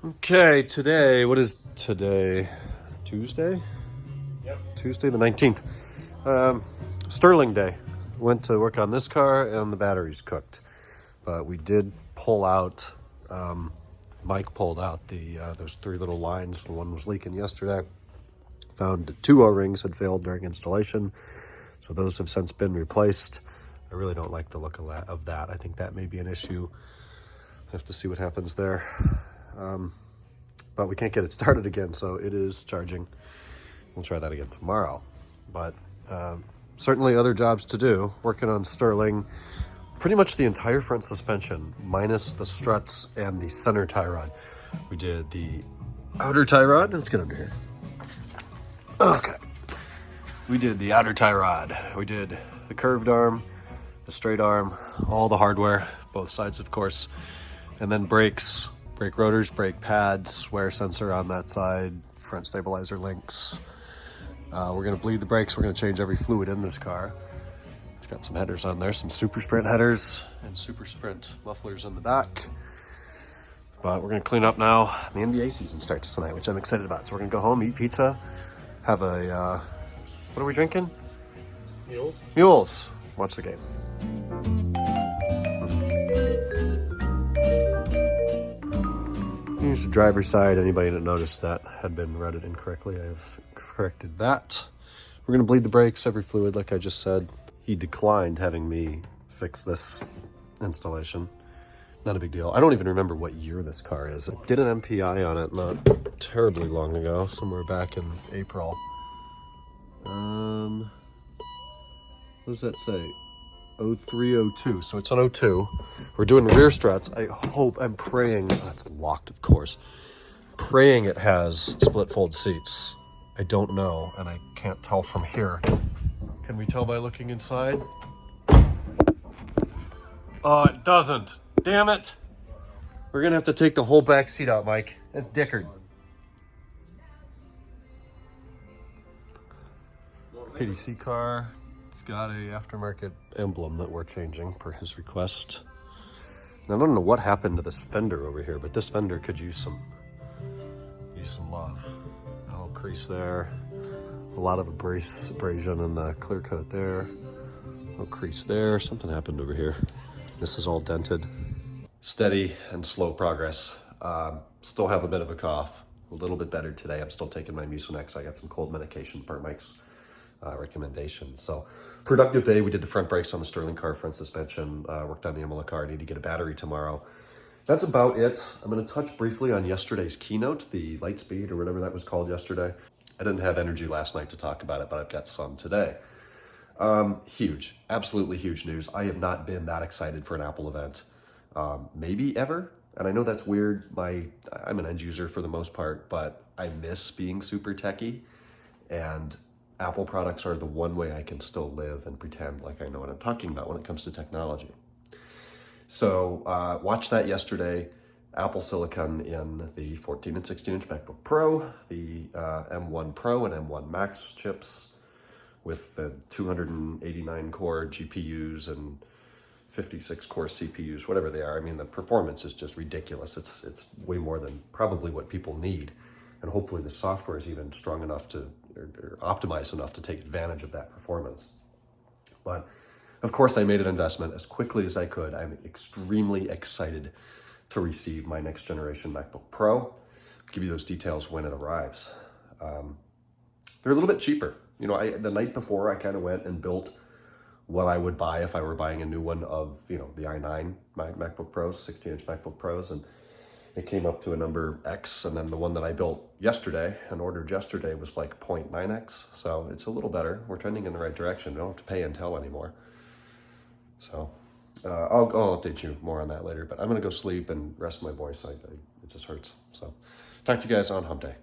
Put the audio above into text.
Okay, today, what is today? Tuesday? Yep. Tuesday the 19th. Sterling Day. Went to work on this car and the battery's cooked. But we did pull out, Mike pulled out those three little lines. The one was leaking yesterday. Found two O-rings had failed during installation. So those have since been replaced. I really don't like the look of that. I think that may be an issue. I have to see what happens there. But we can't get it started again, so it is charging. We'll try that again tomorrow. But certainly other jobs to do. Working on Sterling, pretty much the entire front suspension, minus the struts and the center tie rod. We did the outer tie rod. Let's get under here. Okay. We did the outer tie rod. We did the curved arm, the straight arm, all the hardware, both sides, of course. And then brakes, brake rotors, brake pads, wear sensor on that side, front stabilizer links. We're gonna bleed the brakes. We're gonna change every fluid in this car. It's got some headers on there, some Super Sprint headers and Super Sprint mufflers in the back. But we're gonna clean up now. The NBA season starts tonight, which I'm excited about. So we're gonna go home, eat pizza, have a, what are we drinking? Mules. Mules. Watch the game. Here's the driver's side. Anybody that noticed that had been routed incorrectly, I've corrected that. We're gonna bleed the brakes, every fluid, like I just said. He declined having me fix this installation. Not a big deal. I don't even remember what year this car is. I did an MPI on it not terribly long ago, somewhere back in April. What does that say? 0302, so it's on 02. We're doing rear struts. I'm praying, that's locked of course, praying it has split fold seats. I don't know, and I can't tell from here. Can we tell by looking inside? Oh, it doesn't. Damn it. We're gonna have to take the whole back seat out, Mike. That's Dickard. PDC car. It's got a aftermarket emblem that we're changing per his request. Now, I don't know what happened to this fender over here, but this fender could use some love. A little crease there, a lot of abrasion in the clear coat there, a little crease there. Something happened over here. This is all dented. Steady and slow progress. Still have a bit of a cough. A little bit better today. I'm still taking my Mucinex. I got some cold medication per Mike's recommendation. So productive day. We did the front brakes on the Sterling car, front suspension, worked on the Imola car. Need to get a battery tomorrow. That's about it. I'm going to touch briefly on yesterday's keynote, the Lightspeed or whatever that was called yesterday. I didn't have energy last night to talk about it, but I've got some today. Huge, absolutely huge news. I have not been that excited for an Apple event, maybe ever. And I know that's weird. I'm an end user for the most part, but I miss being super techie, and Apple products are the one way I can still live and pretend like I know what I'm talking about when it comes to technology. So watched that yesterday. Apple Silicon in the 14 and 16-inch MacBook Pro, the M1 Pro and M1 Max chips with the 289 core GPUs and 56 core CPUs, whatever they are. I mean, the performance is just ridiculous. It's way more than probably what people need. And hopefully the software is even strong enough to, or optimized enough to take advantage of that performance. But of course I made an investment as quickly as I could. I'm extremely excited to receive my next generation MacBook Pro. I'll give you those details when it arrives. They're a little bit cheaper. You know, the night before I kind of went and built what I would buy if I were buying a new one of, the i9 MacBook Pros, 16-inch MacBook Pros, and it came up to a number X, and then the one that I built yesterday and ordered yesterday was like 0.9X, so it's a little better. We're trending in the right direction. We don't have to pay Intel anymore. So I'll update you more on that later, but I'm gonna go sleep and rest my voice. It just hurts. So talk to you guys on Hump Day.